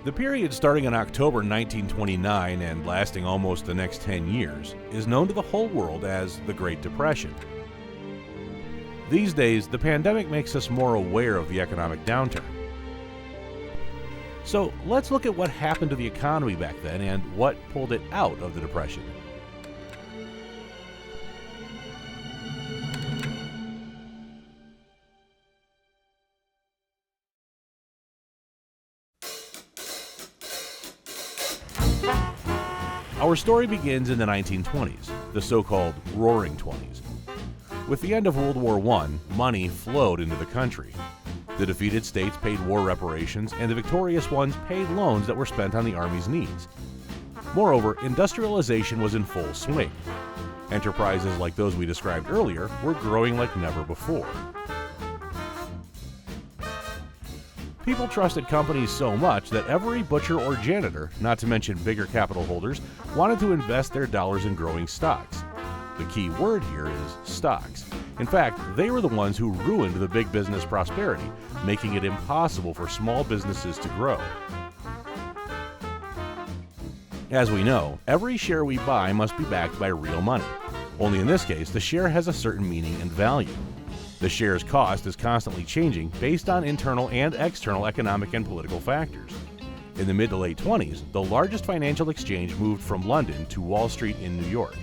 The period starting in October 1929 and lasting almost the next 10 years is known to the whole world as the Great Depression. These days, the pandemic makes us more aware of the economic downturn. So let's look at what happened to the economy back then and what pulled it out of the Depression. Our story begins in the 1920s, the so-called Roaring Twenties. With the end of World War I, money flowed into the country. The defeated states paid war reparations, and the victorious ones paid loans that were spent on the Army's needs. Moreover, industrialization was in full swing. Enterprises like those we described earlier were growing like never before. People trusted companies so much that every butcher or janitor, not to mention bigger capital holders, wanted to invest their dollars in growing stocks. The key word here is stocks. In fact, they were the ones who ruined the big business prosperity, making it impossible for small businesses to grow. As we know, every share we buy must be backed by real money. Only in this case, the share has a certain meaning and value. The share's cost is constantly changing based on internal and external economic and political factors. In the mid to late 20s, the largest financial exchange moved from London to Wall Street in New York.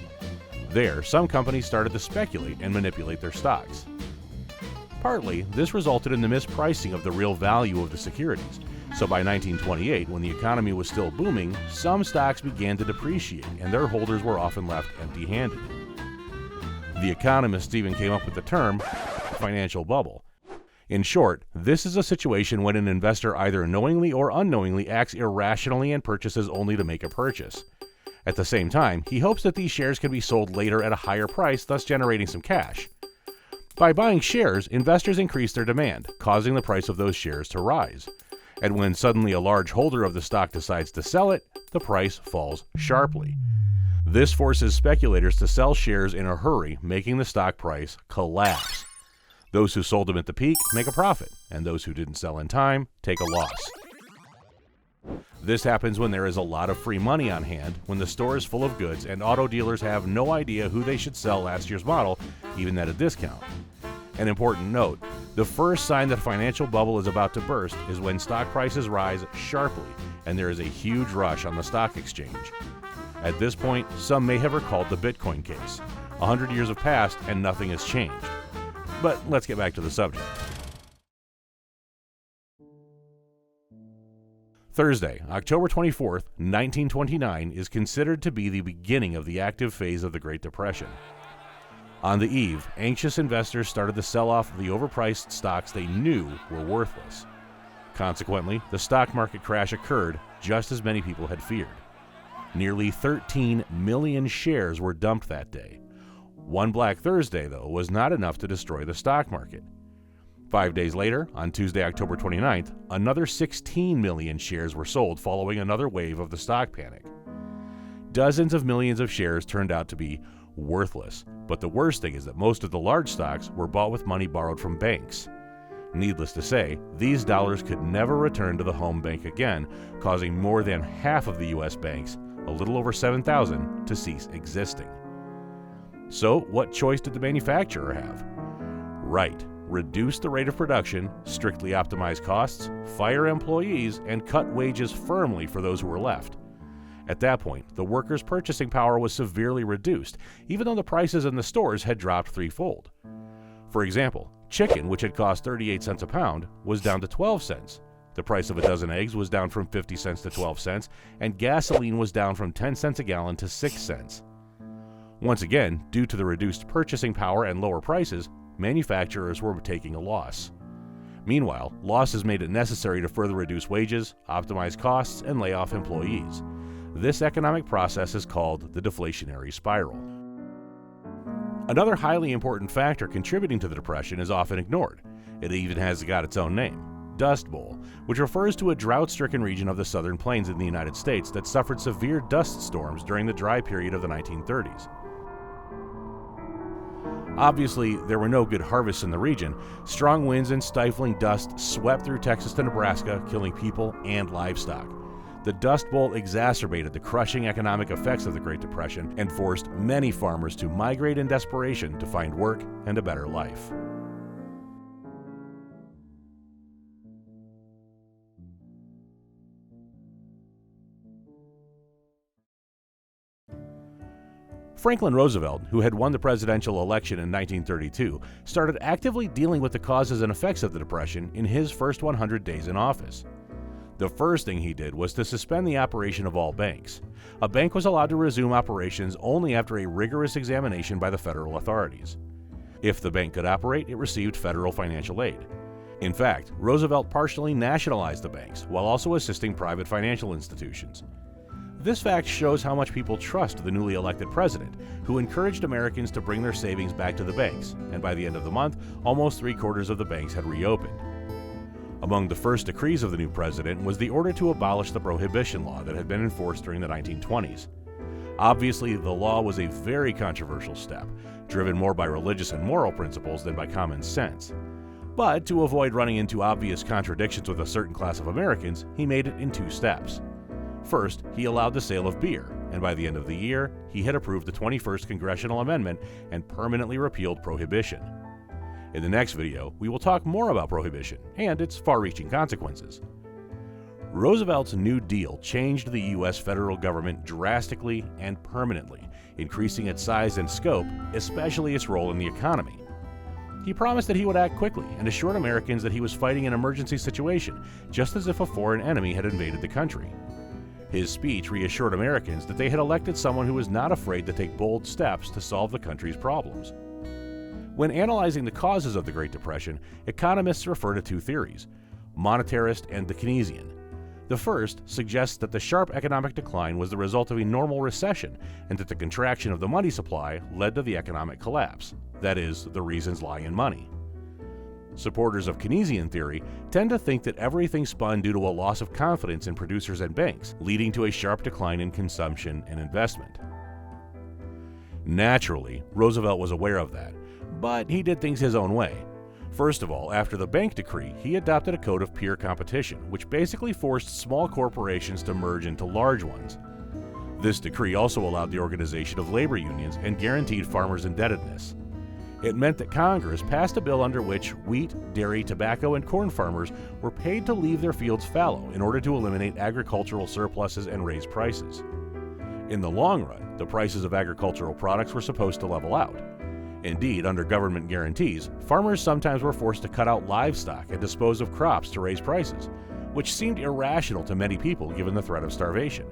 There, some companies started to speculate and manipulate their stocks. Partly, this resulted in the mispricing of the real value of the securities. So by 1928, when the economy was still booming, some stocks began to depreciate and their holders were often left empty-handed. The economists even came up with the term financial bubble. In short, this is a situation when an investor either knowingly or unknowingly acts irrationally and purchases only to make a purchase. At the same time, he hopes that these shares can be sold later at a higher price, thus generating some cash. By buying shares, investors increase their demand, causing the price of those shares to rise. And when suddenly a large holder of the stock decides to sell it, the price falls sharply. This forces speculators to sell shares in a hurry, making the stock price collapse. Those who sold them at the peak make a profit, and those who didn't sell in time take a loss. This happens when there is a lot of free money on hand, when the store is full of goods and auto dealers have no idea who they should sell last year's model, even at a discount. An important note, the first sign that a financial bubble is about to burst is when stock prices rise sharply and there is a huge rush on the stock exchange. At this point, some may have recalled the Bitcoin case. 100 years have passed and nothing has changed. But let's get back to the subject. Thursday, October 24th, 1929 is considered to be the beginning of the active phase of the Great Depression. On the eve, anxious investors started to sell off the overpriced stocks they knew were worthless. Consequently, the stock market crash occurred just as many people had feared. Nearly 13 million shares were dumped that day. One Black Thursday, though, was not enough to destroy the stock market. 5 days later, on Tuesday, October 29th, another 16 million shares were sold following another wave of the stock panic. Dozens of millions of shares turned out to be worthless, but the worst thing is that most of the large stocks were bought with money borrowed from banks. Needless to say, these dollars could never return to the home bank again, causing more than half of the U.S. banks, a little over 7,000, to cease existing. So, what choice did the manufacturer have? Right. Reduce the rate of production, strictly optimize costs, fire employees, and cut wages firmly for those who were left. At that point, the workers' purchasing power was severely reduced, even though the prices in the stores had dropped threefold. For example, chicken, which had cost 38 cents a pound, was down to 12 cents. The price of a dozen eggs was down from 50 cents to 12 cents, and gasoline was down from 10 cents a gallon to 6 cents. Once again, due to the reduced purchasing power and lower prices, manufacturers were taking a loss. Meanwhile, losses made it necessary to further reduce wages, optimize costs, and lay off employees. This economic process is called the deflationary spiral. Another highly important factor contributing to the Depression is often ignored. It even has got its own name, Dust Bowl, which refers to a drought-stricken region of the southern plains in the United States that suffered severe dust storms during the dry period of the 1930s. Obviously, there were no good harvests in the region. Strong winds and stifling dust swept through Texas to Nebraska, killing people and livestock. The Dust Bowl exacerbated the crushing economic effects of the Great Depression and forced many farmers to migrate in desperation to find work and a better life. Franklin Roosevelt, who had won the presidential election in 1932, started actively dealing with the causes and effects of the Depression in his first 100 days in office. The first thing he did was to suspend the operation of all banks. A bank was allowed to resume operations only after a rigorous examination by the federal authorities. If the bank could operate, it received federal financial aid. In fact, Roosevelt partially nationalized the banks while also assisting private financial institutions. This fact shows how much people trust the newly elected president, who encouraged Americans to bring their savings back to the banks, and by the end of the month, almost 3/4 of the banks had reopened. Among the first decrees of the new president was the order to abolish the Prohibition law that had been enforced during the 1920s. Obviously, the law was a very controversial step, driven more by religious and moral principles than by common sense. But to avoid running into obvious contradictions with a certain class of Americans, he made it in 2 steps. First, he allowed the sale of beer, and by the end of the year, he had approved the 21st Congressional Amendment and permanently repealed Prohibition. In the next video, we will talk more about Prohibition and its far-reaching consequences. Roosevelt's New Deal changed the U.S. federal government drastically and permanently, increasing its size and scope, especially its role in the economy. He promised that he would act quickly and assured Americans that he was fighting an emergency situation, just as if a foreign enemy had invaded the country. His speech reassured Americans that they had elected someone who was not afraid to take bold steps to solve the country's problems. When analyzing the causes of the Great Depression, economists refer to 2 theories, monetarist and the Keynesian. The first suggests that the sharp economic decline was the result of a normal recession and that the contraction of the money supply led to the economic collapse. That is, the reasons lie in money. Supporters of Keynesian theory tend to think that everything spun due to a loss of confidence in producers and banks, leading to a sharp decline in consumption and investment. Naturally, Roosevelt was aware of that, but he did things his own way. First of all, after the bank decree, he adopted a code of peer competition, which basically forced small corporations to merge into large ones. This decree also allowed the organization of labor unions and guaranteed farmers' indebtedness. It meant that Congress passed a bill under which wheat, dairy, tobacco, and corn farmers were paid to leave their fields fallow in order to eliminate agricultural surpluses and raise prices. In the long run, the prices of agricultural products were supposed to level out. Indeed, under government guarantees, farmers sometimes were forced to cut out livestock and dispose of crops to raise prices, which seemed irrational to many people given the threat of starvation.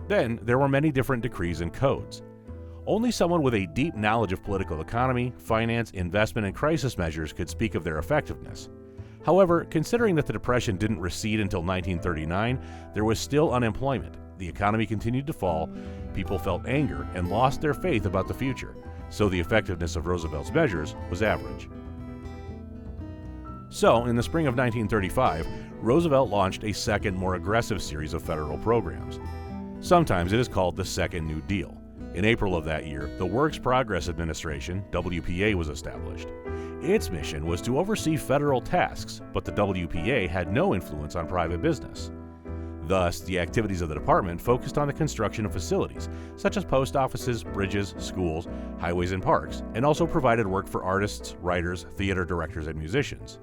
Then, there were many different decrees and codes. Only someone with a deep knowledge of political economy, finance, investment, and crisis measures could speak of their effectiveness. However, considering that the Depression didn't recede until 1939, there was still unemployment, the economy continued to fall, people felt anger and lost their faith about the future, so the effectiveness of Roosevelt's measures was average. So, in the spring of 1935, Roosevelt launched a second, more aggressive series of federal programs. Sometimes it is called the Second New Deal. In April of that year, the Works Progress Administration, WPA, was established. Its mission was to oversee federal tasks, but the WPA had no influence on private business. Thus, the activities of the department focused on the construction of facilities, such as post offices, bridges, schools, highways, and parks, and also provided work for artists, writers, theater directors, and musicians.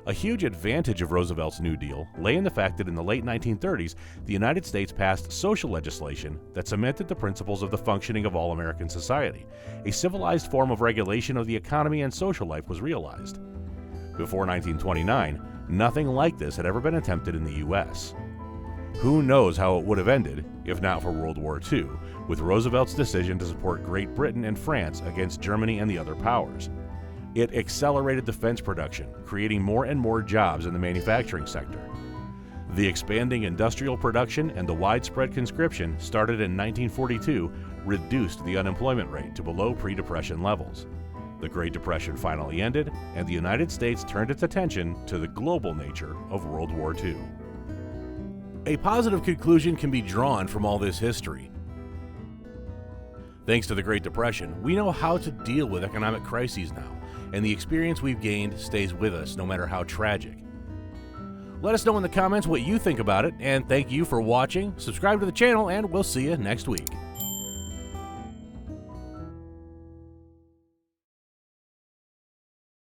A huge advantage of Roosevelt's New Deal lay in the fact that in the late 1930s, the United States passed social legislation that cemented the principles of the functioning of all American society. A civilized form of regulation of the economy and social life was realized. Before 1929, nothing like this had ever been attempted in the U.S. Who knows how it would have ended, if not for World War II, with Roosevelt's decision to support Great Britain and France against Germany and the other powers. It accelerated defense production, creating more and more jobs in the manufacturing sector. The expanding industrial production and the widespread conscription started in 1942 reduced the unemployment rate to below pre-Depression levels. The Great Depression finally ended, and the United States turned its attention to the global nature of World War II. A positive conclusion can be drawn from all this history. Thanks to the Great Depression, we know how to deal with economic crises now, and the experience we've gained stays with us no matter how tragic. Let us know in the comments what you think about it, and thank you for watching. Subscribe to the channel, and we'll see you next week.